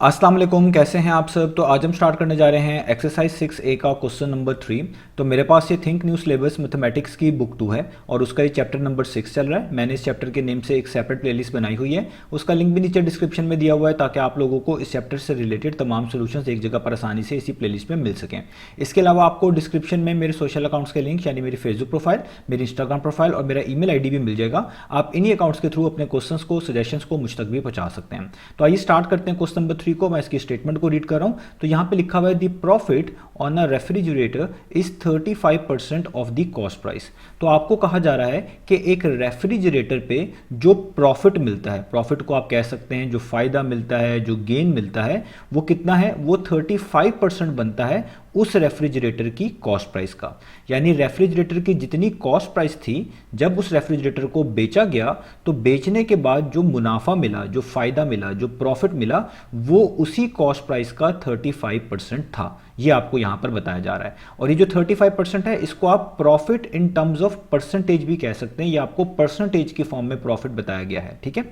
अस्सलाम वालेकुम, कैसे हैं आप सब। तो आज हम स्टार्ट करने जा रहे हैं एक्सरसाइज 6A का क्वेश्चन नंबर 3। तो मेरे पास ये थिंक न्यू सिलेबस मैथमेटिक्स की बुक 2 है और उसका ये चैप्टर नंबर 6 चल रहा है। मैंने इस चैप्टर के नेम से एक सेपरेट प्लेलिस्ट बनाई हुई है, उसका लिंक भी नीचे डिस्क्रिप्शन में दिया हुआ है ताकि आप लोगों को इस चैप्टर से रिलेटेड तमाम सोल्यूशंस एक जगह पर आसानी से इसी प्लेलिस्ट में मिल सकें। इसके अलावा आपको डिस्क्रिप्शन में मेरे सोशल अकाउंट्स के लिंक यानी मेरी फेसबुक प्रोफाइल, मेरी इंस्टाग्राम प्रोफाइल और मेरा ईमेल आईडी भी मिल जाएगा। आप इन्हीं अकाउंट्स के थ्रू अपने क्वेश्चंस को, सजेशंस को मुझ तक भी पहुंचा सकते हैं। तो आइए स्टार्ट करते हैं क्वेश्चन नंबर 3 को। मैं इसकी स्टेटमेंट को रीड कर रहा हूं। तो यहां पे लिखा हुआ है the profit on a refrigerator is 35% of the cost price. तो आपको कहा जा रहा है कि एक रेफ्रिजरेटर पे जो प्रॉफिट मिलता है, प्रॉफिट को आप कह सकते हैं जो फायदा मिलता है, जो गेन मिलता है, वो कितना है, वो 35% बनता है उस रेफ्रिजरेटर की कॉस्ट प्राइस का। यानी रेफ्रिजरेटर की जितनी कॉस्ट प्राइस थी, जब उस रेफ्रिजरेटर को बेचा गया तो बेचने के बाद जो मुनाफा मिला, जो फायदा मिला, जो प्रॉफिट मिला, वो उसी कॉस्ट प्राइस का 35% था। ये आपको यहां पर बताया जा रहा है। और ये जो 35% है, इसको आप profit in terms of percentage भी कह सकते हैं। ये आपको परसेंटेज की फॉर्म में प्रॉफिट बताया गया है। ठीक है,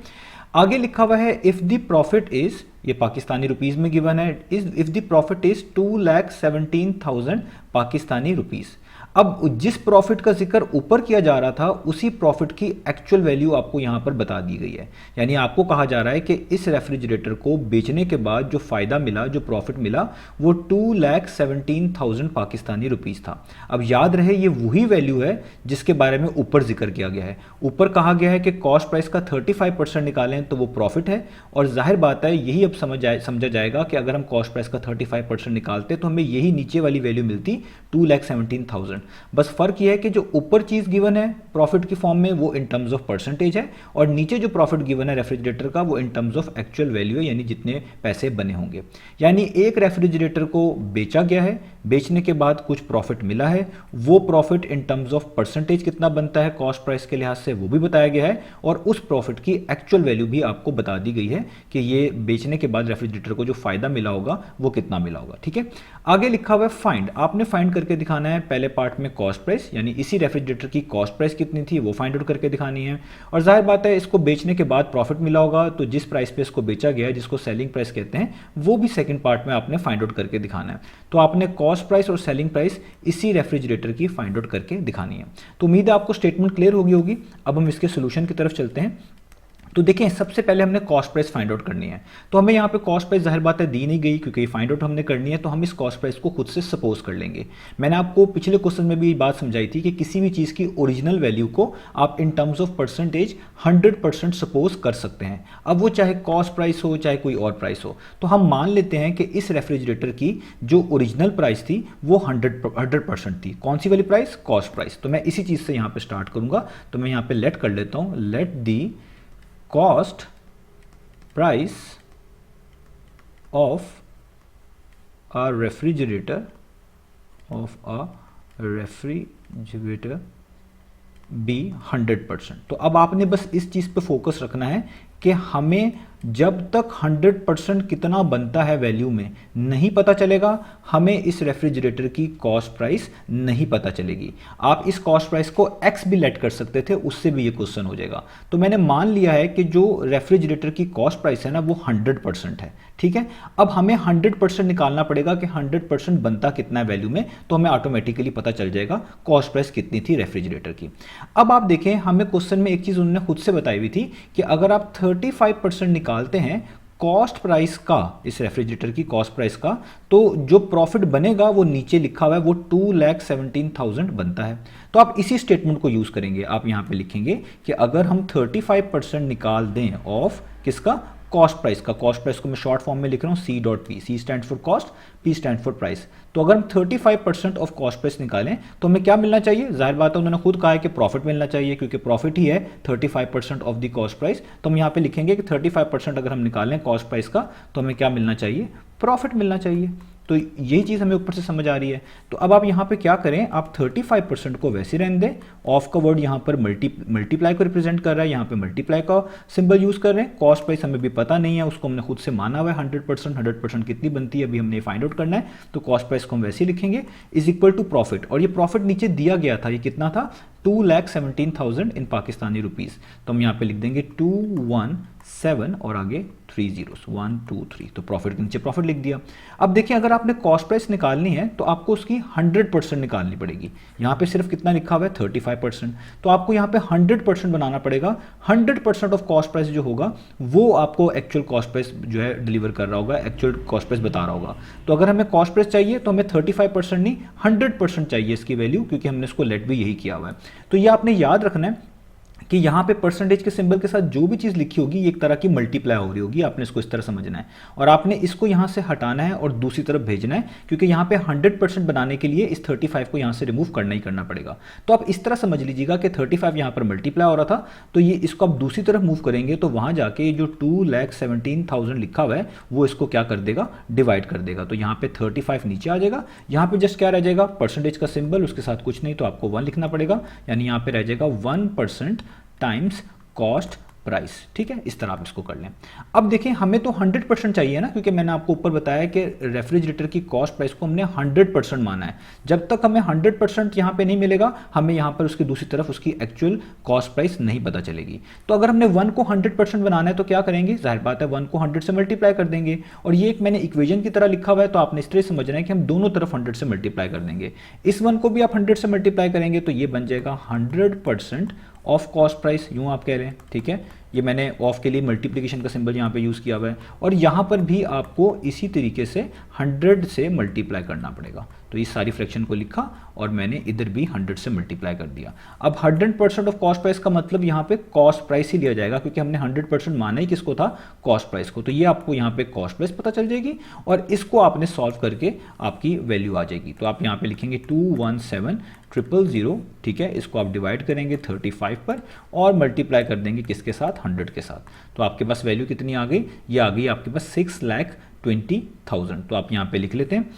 आगे लिखा हुआ है इफ द प्रॉफिट इज, ये पाकिस्तानी रुपीज में गिवन है, if the profit is 2,17,000 Pakistani rupees. अब जिस प्रॉफिट का जिक्र ऊपर किया जा रहा था, उसी प्रॉफिट की एक्चुअल वैल्यू आपको यहां पर बता दी गई है। यानी आपको कहा जा रहा है कि इस रेफ्रिजरेटर को बेचने के बाद जो फायदा मिला, जो प्रॉफिट मिला, वो 2,17,000 पाकिस्तानी रुपीज था। अब याद रहे, ये वही वैल्यू है जिसके बारे में ऊपर जिक्र किया गया है। ऊपर कहा गया है कि कॉस्ट प्राइस का 35% निकालें तो वो प्रॉफिट है। और जाहिर बात है, यही अब समझा जाएगा कि अगर हम कॉस्ट प्राइस का 35% निकालते तो हमें यही नीचे वाली वैल्यू मिलती 2,17,000। बस फर्क यह है कि जो ऊपर चीज गिवन है प्रॉफिट की फॉर्म में, वो इन टर्म्स ऑफ परसेंटेज है, और नीचे जो प्रॉफिट गिवन है रेफ्रिजरेटर का, वो in terms of actual value है, यानी जितने पैसे बने होंगे। यानी एक रेफ्रिजरेटर को बेचा गया है, बेचने के बाद कुछ प्रॉफिट मिला है, वो profit in terms of percentage कितना बनता है कॉस्ट प्राइस के लिहाज से, वो भी बताया गया है। और उस प्रॉफिट की एक्चुअल वैल्यू भी आपको बता दी गई है कि ये बेचने के बाद रेफ्रिजरेटर को जो फायदा मिला होगा वो कितना मिला होगा। ठीक है, आगे लिखा हुआ है फाइंड। आपने फाइंड करके दिखाना है पहले पार्ट में कॉस्ट प्राइस, यानी इसी रेफ्रिजरेटर की कॉस्ट प्राइस कितनी थी वो फाइंड आउट करके दिखानी है। और जाहिर बात है, इसको बेचने के बाद प्रॉफिट मिला होगा, तो जिस प्राइस पे इसको बेचा गया है, जिसको सेलिंग प्राइस कहते हैं, वो भी सेकंड पार्ट में आपने फाइंड आउट करके दिखाना है। तो आपने कॉस्ट प्राइस और सेलिंग प्राइस इसी रेफ्रिजरेटर की फाइंड आउट करके दिखानी है। तो उम्मीद है आपको स्टेटमेंट क्लियर होगी। अब हम इसके सोल्यूशन की तरफ चलते हैं। तो देखें, सबसे पहले हमने कॉस्ट प्राइस फाइंड आउट करनी है। तो हमें यहाँ पे कॉस्ट प्राइस जाहिर बात है दी नहीं गई, क्योंकि फाइंड आउट हमने करनी है, तो हम इस कॉस्ट प्राइस को खुद से सपोज कर लेंगे। मैंने आपको पिछले क्वेश्चन में भी बात समझाई थी कि किसी भी चीज़ की ओरिजिनल वैल्यू को आप in terms of percentage 100% suppose कर सकते हैं। अब वो चाहे कॉस्ट प्राइस हो, चाहे कोई और प्राइस हो। तो हम मान लेते हैं कि इस रेफ्रिजरेटर की जो ओरिजिनल प्राइस थी वो 100% थी। कौन सी वाली प्राइस? Cost price. तो मैं इसी चीज़ से यहाँ पे स्टार्ट करूंगा। तो मैं यहाँ पे लेट कर लेता हूँ, let the cost price of a refrigerator be 100%। तो अब आपने बस इस चीज पे फोकस रखना है कि हमें जब तक 100% कितना बनता है वैल्यू में नहीं पता चलेगा, हमें इस रेफ्रिजरेटर की कॉस्ट प्राइस नहीं पता चलेगी। आप इस कॉस्ट प्राइस को x भी लेट कर सकते थे, उससे भी ये क्वेश्चन हो जाएगा। तो मैंने मान लिया है कि जो रेफ्रिजरेटर की कॉस्ट प्राइस है ना, वो 100% है। ठीक है, अब हमें 100% निकालना पड़ेगा कि 100% बनता कितना है वैल्यू में, तो हमें ऑटोमेटिकली पता चल जाएगा कॉस्ट प्राइस कितनी थी रेफ्रिजरेटर की। अब आप देखें, हमें क्वेश्चन में एक चीज उन्होंने खुद से बताई हुई थी कि अगर आप 35% निकालते हैं कॉस्ट प्राइस का, इस रेफ्रिजरेटर की कॉस्ट प्राइस का, तो जो प्रॉफिट बनेगा वो नीचे लिखा हुआ है, वो 2,17,000 बनता है। तो आप इसी स्टेटमेंट को यूज करेंगे। आप यहां पे लिखेंगे कि अगर हम 35% निकाल दें ऑफ किसका? कॉस्ट प्राइस का। कॉस्ट प्राइस को मैं शॉर्ट फॉर्म में लिख रहा हूं C.P। C stand for cost, P stand for price. तो अगर हम 35% ऑफ कॉस्ट प्राइस निकालें तो हमें क्या मिलना चाहिए? जाहिर बात है, उन्होंने खुद कहा है कि प्रॉफिट मिलना चाहिए, क्योंकि प्रॉफिट ही है 35% ऑफ द कॉस्ट प्राइस। तो हम यहां पे लिखेंगे कि 35% अगर हम निकालें कॉस्ट प्राइस का तो हमें क्या मिलना चाहिए? प्रॉफिट मिलना चाहिए। तो यही चीज़ हमें ऊपर से समझ आ रही है। तो अब आप यहाँ पे क्या करें, आप 35% को वैसे रहने दें। ऑफ का वर्ड यहाँ पर मल्टीप्लाई को रिप्रेजेंट कर रहा है, यहाँ पे मल्टीप्लाई का सिंबल यूज कर रहे हैं। कॉस्ट प्राइस हमें भी पता नहीं है, उसको हमने खुद से माना हुआ है 100%। 100% कितनी बनती है अभी हमने फाइंड आउट करना है। तो कॉस्ट प्राइस को हम वैसे ही लिखेंगे इज इक्वल टू प्रॉफिट। और ये प्रॉफिट नीचे दिया गया था, ये कितना था? 2,17,000 इन पाकिस्तानी रुपीज। तो हम यहाँ पे लिख देंगे 217 और आगे 3 जीरोस 1 2 3, तो प्रॉफिट के नीचे प्रॉफिट लिख दिया। अब देखिए अगर आपने कॉस्ट प्राइस निकालनी है तो आपको उसकी 100% निकालनी पड़ेगी। यहाँ पे सिर्फ कितना लिखा हुआ है 35%, तो आपको यहाँ पे 100% बनाना पड़ेगा। 100% ऑफ कॉस्ट प्राइस जो होगा वो आपको एक्चुअल कॉस्ट प्राइस जो है डिलीवर कर रहा होगा, एक्चुअल कॉस्ट प्राइस बता रहा होगा। तो अगर हमें कॉस्ट प्राइस चाहिए तो हमें 35% नहीं 100% चाहिए इसकी वैल्यू, क्योंकि हमने इसको लेट भी यही किया हुआ है। तो ये आपने याद रखना है कि यहाँ पे परसेंटेज के सिंबल के साथ जो भी चीज़ लिखी होगी ये एक तरह की मल्टीप्लाई हो रही होगी, आपने इसको इस तरह समझना है और आपने इसको यहाँ से हटाना है और दूसरी तरफ भेजना है, क्योंकि यहाँ पे 100% बनाने के लिए इस 35 को यहाँ से रिमूव करना ही करना पड़ेगा। तो आप इस तरह समझ लीजिएगा कि 35 यहाँ पर मल्टीप्लाई हो रहा था, तो ये इसको आप दूसरी तरफ मूव करेंगे तो वहाँ जाके जो 2,17,000 लिखा हुआ है वो इसको क्या कर देगा, डिवाइड कर देगा। तो यहाँ पे 35 नीचे आ जाएगा, यहाँ पे जस्ट क्या रह जाएगा, परसेंटेज का सिंबल, उसके साथ कुछ नहीं, तो आपको 1 लिखना पड़ेगा, यानी यहाँ पे रह जाएगा 1% टाइम्स कॉस्ट प्राइस। ठीक है, इस तरह आप इसको कर लें। अब देखें हमें तो 100% चाहिए ना, क्योंकि मैंने आपको ऊपर बताया कि रेफ्रिजरेटर की कॉस्ट प्राइस को हमने 100% माना है। जब तक हमें 100% यहाँ पे नहीं मिलेगा, हमें यहाँ पर उसकी दूसरी तरफ उसकी एक्चुअल कॉस्ट प्राइस नहीं पता चलेगी। तो अगर हमने 1 को 100% बनाना है तो क्या करेंगे, जाहिर बात है 1 को 100 से मल्टीप्लाई कर देंगे, और ये एक मैंने इक्वेशन की तरह लिखा हुआ है, तो आपने इस तरह समझना है कि हम दोनों तरफ 100 से मल्टीप्लाई कर देंगे। इस 1 को भी आप 100 से मल्टीप्लाई करेंगे तो ये बन जाएगा 100% ऑफ कॉस्ट प्राइस, यूँ आप कह रहे हैं। ठीक है, ये मैंने ऑफ के लिए मल्टीप्लिकेशन का सिंबल यहाँ पे यूज़ किया हुआ है, और यहाँ पर भी आपको इसी तरीके से 100 से मल्टीप्लाई करना पड़ेगा। तो इस सारी फ्रैक्शन को लिखा और मैंने इधर भी 100 से मल्टीप्लाई कर दिया। अब 100% ऑफ कॉस्ट प्राइस का मतलब यहाँ पे कॉस्ट प्राइस ही लिया जाएगा, क्योंकि हमने 100% माना ही किसको था, कॉस्ट प्राइस को। तो ये आपको यहाँ पे कॉस्ट प्राइस पता चल जाएगी और इसको आपने सॉल्व करके आपकी वैल्यू आ जाएगी। तो आप यहाँ पे लिखेंगे 217,000, ठीक है, इसको आप डिवाइड करेंगे 35 पर और मल्टीप्लाई कर देंगे किसके साथ, 100 के साथ। तो आपके पास वैल्यू कितनी आ गई, ये आ गई आपके पास 6,20,000। तो आप यहाँ पे लिख लेते हैं,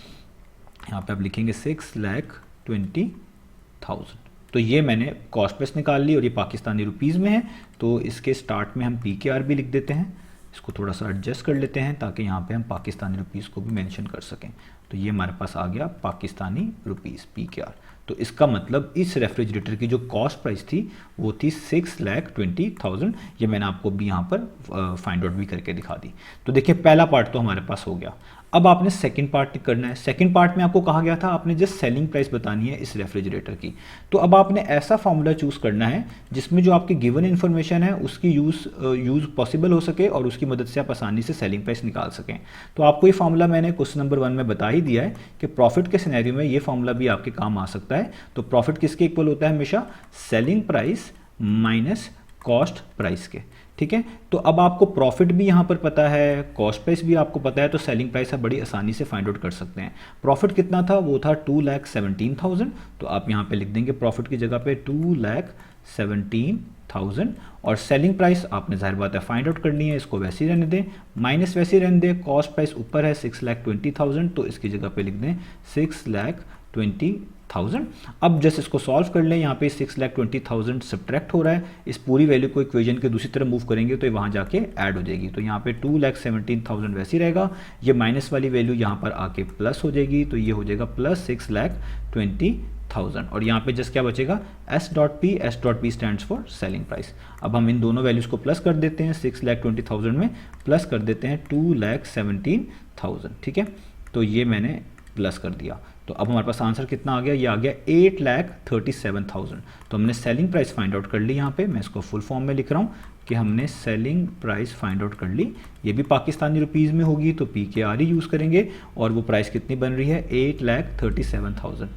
यहाँ पे आप लिखेंगे 6,20,000। तो ये मैंने कॉस्ट प्राइस निकाल ली और ये पाकिस्तानी रुपीज़ में है। तो इसके स्टार्ट में हम PKR भी लिख देते हैं, इसको थोड़ा सा एडजस्ट कर लेते हैं ताकि यहाँ पे हम पाकिस्तानी रुपीज़ को भी मेंशन कर सकें। तो ये हमारे पास आ गया पाकिस्तानी रुपीज़ PKR। तो इसका मतलब इस रेफ्रिजरेटर की जो कॉस्ट प्राइस थी वो थी 6,20,000। ये मैंने आपको भी यहाँ पर फाइंड आउट भी करके दिखा दी। तो देखिए पहला पार्ट तो हमारे पास हो गया। अब आपने सेकंड पार्ट करना है। सेकंड पार्ट में आपको कहा गया था आपने जस्ट सेलिंग प्राइस बतानी है इस रेफ्रिजरेटर की। तो अब आपने ऐसा फॉर्मूला चूज़ करना है जिसमें जो आपकी गिवन इन्फॉर्मेशन है उसकी यूज़ पॉसिबल हो सके और उसकी मदद से आप आसानी से सेलिंग प्राइस निकाल सकें। तो आपको ये फॉर्मूला मैंने क्वेश्चन नंबर 1 में बता ही दिया है कि प्रॉफिट के सिनेरियो में ये फॉर्मूला भी आपके काम आ सकता है। तो प्रॉफिट किसके इक्वल होता है, हमेशा selling price minus cost price के। ठीक है, तो अब आपको प्रॉफिट भी यहाँ पर पता है, कॉस्ट प्राइस भी आपको पता है, तो सेलिंग प्राइस आप बड़ी आसानी से फाइंड आउट कर सकते हैं। प्रॉफिट कितना था, वो था 2,17,000। तो आप यहाँ पे लिख देंगे प्रॉफिट की जगह पे 2,17,000 और सेलिंग प्राइस आपने जाहिर बात है फाइंड आउट करनी है, इसको वैसे ही रहने दें, माइनस वैसे ही रहने दें। कॉस्ट प्राइस ऊपर है 6,20,000, तो इसकी जगह पे लिख दें 6,20,000। अब जस्ट इसको सॉल्व कर लें, यहाँ पे 6,20,000 सब्ट्रैक्ट हो रहा है, इस पूरी वैल्यू को इक्वेशन के दूसरी तरफ मूव करेंगे तो ये वहाँ जाके ऐड हो जाएगी। तो यहाँ पे 2,17,000 वैसे ही रहेगा, ये माइनस वाली वैल्यू यहाँ पर आके प्लस हो जाएगी, तो ये हो जाएगा प्लस 6,20,000 और यहाँ पे जस्ट क्या बचेगा, S.P stands for selling price. अब हम इन दोनों वैल्यूज़ को प्लस कर देते हैं, 6,20,000 में प्लस कर देते हैं 2,17,000। ठीक है, तो ये मैंने प्लस कर दिया। तो अब हमारे पास आंसर कितना आ गया, ये आ गया 8,37,000। तो हमने सेलिंग प्राइस फाइंड आउट कर ली। यहाँ पे मैं इसको फुल फॉर्म में लिख रहा हूँ कि हमने सेलिंग प्राइस फाइंड आउट कर ली। ये भी पाकिस्तानी रुपीज़ में होगी तो PKR ही यूज़ करेंगे और वो प्राइस कितनी बन रही है, 8,37,000।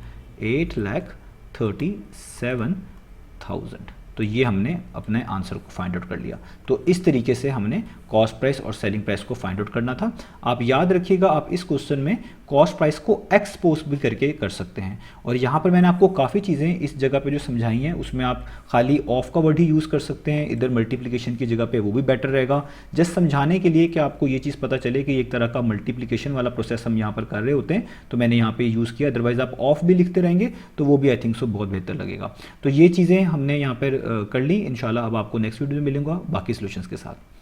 8,37,000। तो ये हमने अपने आंसर को फाइंड आउट कर लिया। तो इस तरीके से हमने कॉस्ट प्राइस और सेलिंग प्राइस को फाइंड आउट करना था। आप याद रखिएगा, आप इस क्वेश्चन में कॉस्ट प्राइस को एक्सपोज भी करके कर सकते हैं। और यहाँ पर मैंने आपको काफ़ी चीज़ें इस जगह पे जो समझाई हैं उसमें आप खाली ऑफ का वर्ड ही यूज़ कर सकते हैं, इधर मल्टीप्लिकेशन की जगह पे वो भी बेटर रहेगा, जस्ट समझाने के लिए कि आपको ये चीज़ पता चले कि एक तरह का मल्टीप्लिकेशन वाला प्रोसेस हम यहाँ पर कर रहे होते हैं, तो मैंने यहाँ पर यूज़ किया। अदरवाइज़ आप ऑफ भी लिखते रहेंगे तो वो भी आई थिंक सो बहुत बेहतर लगेगा। तो ये चीज़ें हमने यहाँ पर कर ली। इंशाल्लाह अब आपको नेक्स्ट वीडियो में मिलूंगा बाकी सॉल्यूशंस के साथ।